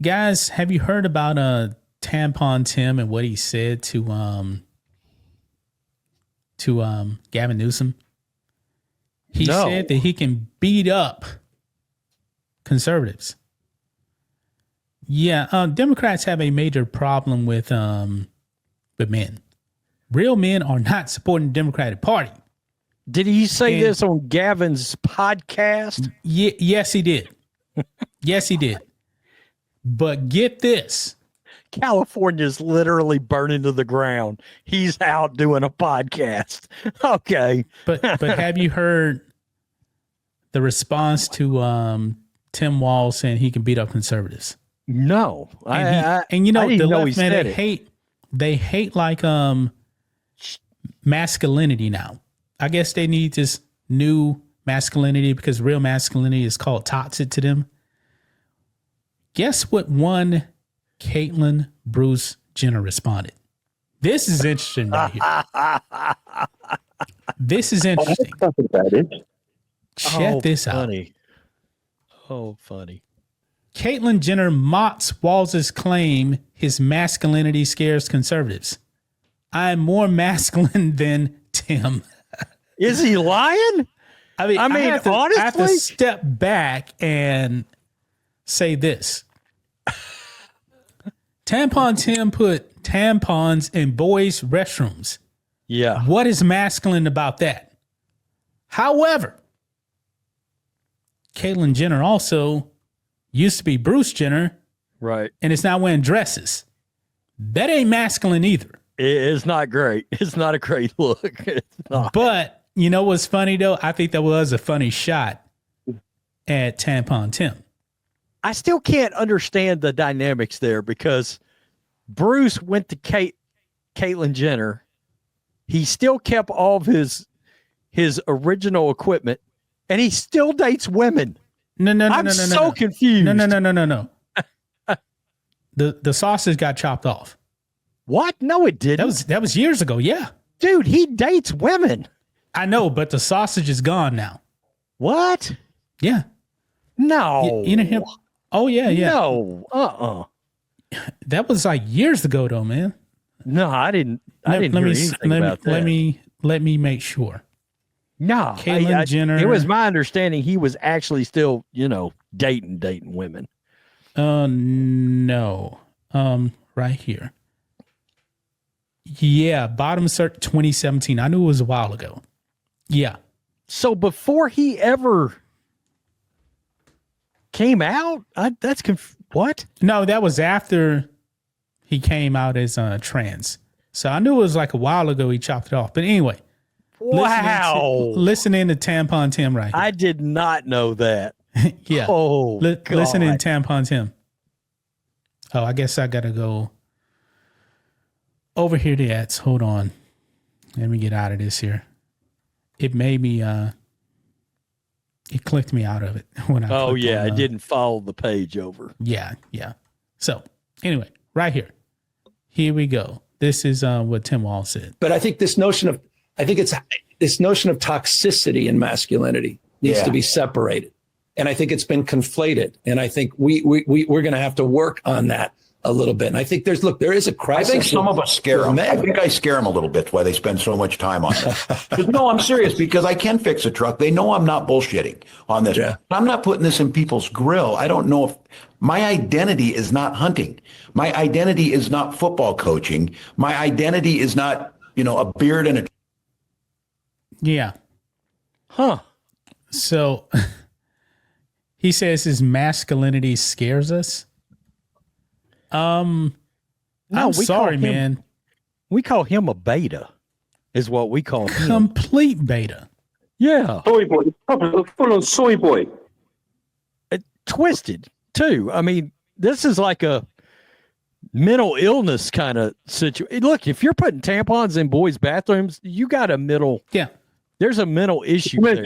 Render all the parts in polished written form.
Guys, have you heard about Tampon Tim and what he said to Gavin Newsom? He said that he can beat up conservatives. Yeah, Democrats have a major problem with men. Real men are not supporting the Democratic Party. Did he say this on Gavin's podcast? Yes, he did. Yes, he did. But get this. California's literally burning to the ground. He's out doing a podcast. Okay. But have you heard the response to Tim Walz saying he can beat up conservatives? No. And you know, the left, man, they hate like masculinity now. I guess they need this new masculinity because real masculinity is called toxic to them. Guess what one Caitlyn Bruce Jenner responded? This is interesting right here. This is interesting. Check this out. Oh, funny. Caitlyn Jenner mocks Walz's claim his masculinity scares conservatives. I'm more masculine than Tim. Is he lying? I mean, honestly, I have to step back and say this. Tampon Tim put tampons in boys' restrooms. Yeah. What is masculine about that? However, Caitlyn Jenner also used to be Bruce Jenner. Right. And it's not wearing dresses. That ain't masculine either. It's not great. It's not a great look. It's not. But you know what's funny though? I think that was a funny shot at Tampon Tim. I still can't understand the dynamics there because Bruce went to Caitlyn Jenner. He still kept all of his original equipment, and he still dates women. No. I'm so confused. No. The sausage got chopped off. What? No, it didn't. That was years ago. Yeah, dude, he dates women. I know, but the sausage is gone now. What? Yeah. No. You know him? Oh yeah. No. That was like years ago, though, man. No, I didn't hear anything about that. Let me make sure. No, Caitlyn Jenner. It was my understanding he was actually still, dating women. No. Right here. Yeah, bottom search 2017. I knew it was a while ago. Yeah. So before he ever came out, what? No, that was after he came out as trans. So I knew it was like a while ago he chopped it off. But anyway. Wow. Listening to Tampon Tim right here. I did not know that. Yeah. Oh, God. Listening to Tampon Tim. Oh, I guess I got to go over here to ads. Hold on. Let me get out of this here. It made me, it clicked me out of it when I I didn't follow the page over. Yeah. So anyway, right here. Here we go. This is what Tim Walz said. But I think this notion of toxicity and masculinity needs to be separated. And I think it's been conflated. And I think we're going to have to work on that a little bit. And I think there is a crisis. I think some of us scare them. I think I scare them a little bit why they spend so much time on this. No, I'm serious because I can fix a truck. They know I'm not bullshitting on this. Yeah. I'm not putting this in people's grill. I don't know if my identity is not hunting. My identity is not football coaching. My identity is not, a beard and a. Yeah. Huh. So he says his masculinity scares us. I'm sorry, man. We call him a beta, is what we call him. Complete beta. Yeah. Soy boy. Full on soy boy. Twisted, too. I mean, this is like a mental illness kind of situation. Look, if you're putting tampons in boys' bathrooms, you got a mental. Yeah. There's a mental issue there.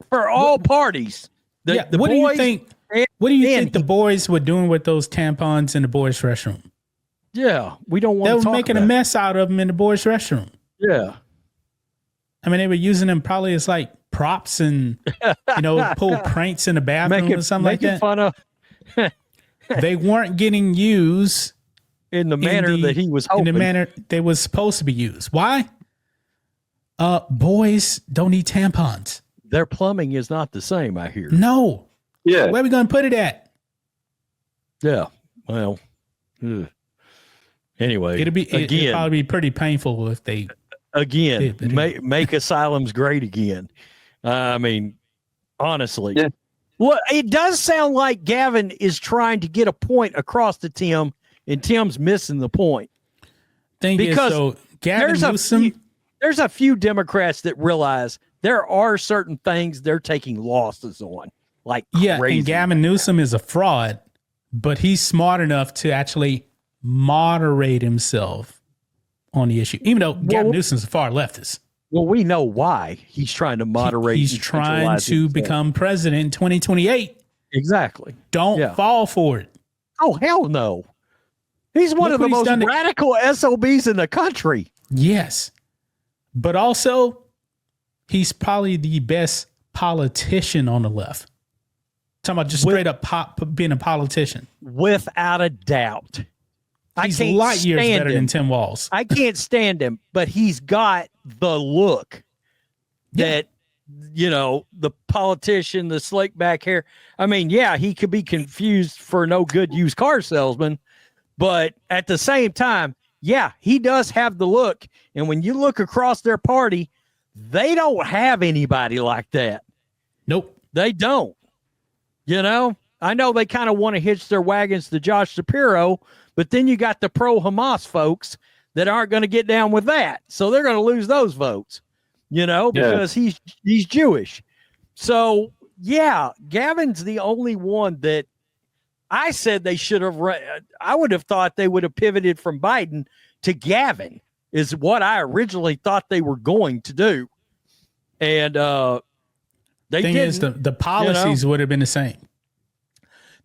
For all parties. What do you think? What do you think the boys were doing with those tampons in the boys' restroom? Yeah, we don't want to talk They were making a mess out of them in the boys' restroom. Yeah. I mean, they were using them probably as like props and, pull pranks in the bathroom or something like that. Fun of. they weren't getting used in the manner that he was hoping. In the manner they was supposed to be used. Why? Boys don't need tampons. Their plumbing is not the same, I hear. No. Yeah. Where are we going to put it at? Yeah. Well, anyway, It'd probably be pretty painful if they make asylums great again. I mean, honestly. Yeah. Well, it does sound like Gavin is trying to get a point across to Tim, and Tim's missing the point. So Gavin Newsom, there's a few Democrats that realize there are certain things they're taking losses on, like crazy. And Gavin Newsom is a fraud, but he's smart enough to actually moderate himself on the issue, even though Gavin Newsom's a far leftist. Well, we know why he's trying to moderate. He's trying to become president in 2028. Exactly. Don't fall for it. Oh, hell no. He's one of the most radical SOBs in the country. Yes. But also, he's probably the best politician on the left. Talking about just straight up being a politician. Without a doubt. He's light years better than Tim Walz. I can't stand him, but he's got the look that, the politician, the slick back hair. I mean, yeah, he could be confused for no good used car salesman, but at the same time, yeah, he does have the look. And when you look across their party, they don't have anybody like that. Nope. They don't. I know they kind of want to hitch their wagons to Josh Shapiro, but then you got the pro-Hamas folks that aren't going to get down with that. So they're going to lose those votes, because he's Jewish. So, yeah, Gavin's the only one that I said they should have. I would have thought they would have pivoted from Biden to Gavin is what I originally thought they were going to do. And they didn't. The policies would have been the same.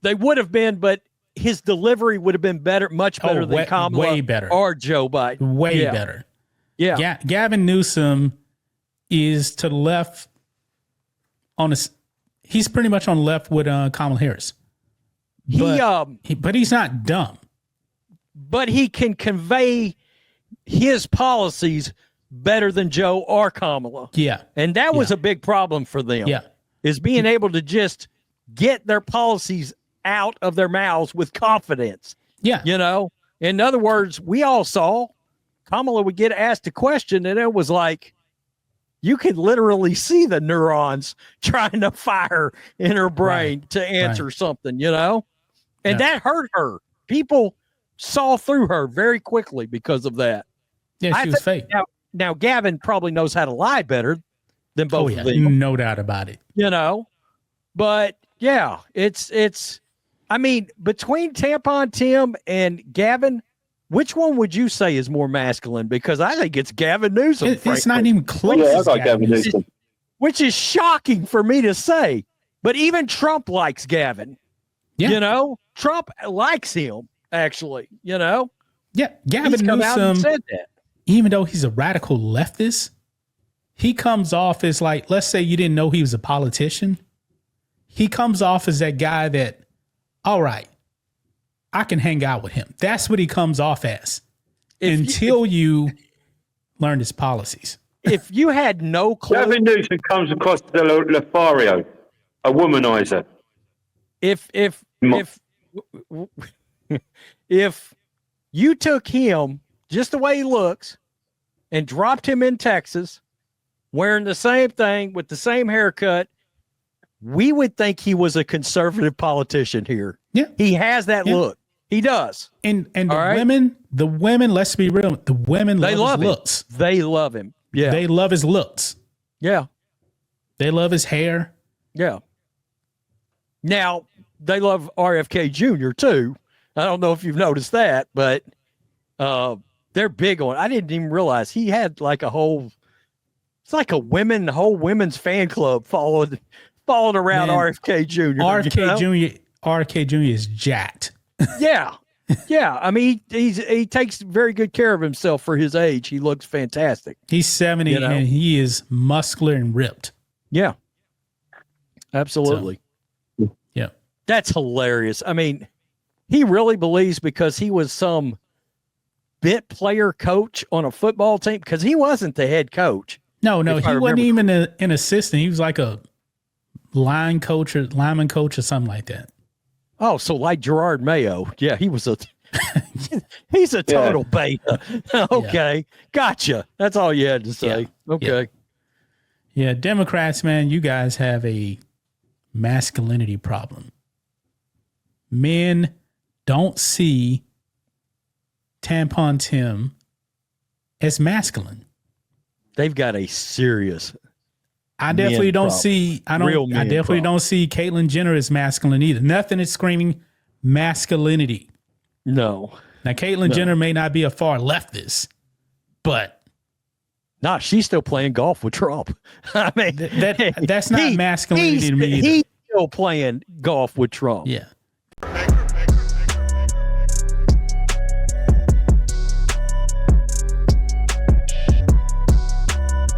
They would have been, but his delivery would have been better, much better than Kamala way better. Or Joe Biden. Way better. Yeah. Gavin Newsom is to the left he's pretty much on the left with Kamala Harris. But he's not dumb. But he can convey his policies better than Joe or Kamala. Yeah. And that was a big problem for them. Yeah. Is being able to just get their policies out of their mouths with confidence. Yeah. In other words, we all saw Kamala would get asked a question and it was like, you could literally see the neurons trying to fire in her brain to answer something, and that hurt her. People saw through her very quickly because of that. Yeah, she was fake. Now Gavin probably knows how to lie better than both of them. No doubt about it. But yeah, it's, I mean, between Tampon Tim and Gavin, which one would you say is more masculine? Because I think it's Gavin Newsom. It's not even close. Yeah, I like Gavin Newsom. Which is shocking for me to say. But even Trump likes Gavin. Yeah. Trump likes him, actually, Yeah, Gavin He's come out and Newsom, said that. even though he's a radical leftist, he comes off as like, let's say you didn't know he was a politician. He comes off as that guy that, all right, I can hang out with him. That's what he comes off as until you learn his policies. If you had no clue. Gavin Newsom comes across as a Lothario, a womanizer. If you took him just the way he looks and dropped him in Texas wearing the same thing with the same haircut, we would think he was a conservative politician here. Yeah. He has that look. He does. And the women, let's be real, the women love his looks. They love him. Yeah. They love his looks. Yeah. They love his hair. Yeah. Now, they love RFK Jr. too. I don't know if you've noticed that, but they're big on. I didn't even realize he had like a whole. It's like a whole women's fan club followed around RFK Jr. RFK Jr. is jacked. Yeah. Yeah. I mean, he takes very good care of himself for his age. He looks fantastic. He's 70 and he is muscular and ripped. Yeah. Absolutely. So, yeah. That's hilarious. I mean, he really believes because he was some bit player coach on a football team, because he wasn't the head coach. No, he wasn't even an assistant. He was like a lineman coach or something like that. Oh, so like Gerard Mayo. Yeah, he was he's a total beta. Okay. Gotcha. That's all you had to say. Okay. Yeah, Democrats, man, you guys have a masculinity problem. Men don't see Tampon Tim as masculine. They've got a serious. I definitely don't see. I definitely don't see Caitlyn Jenner as masculine either. Nothing is screaming masculinity. No. Now, Caitlyn Jenner may not be a far leftist, but she's still playing golf with Trump. I mean, that's not masculinity to me either. He's still playing golf with Trump. Yeah.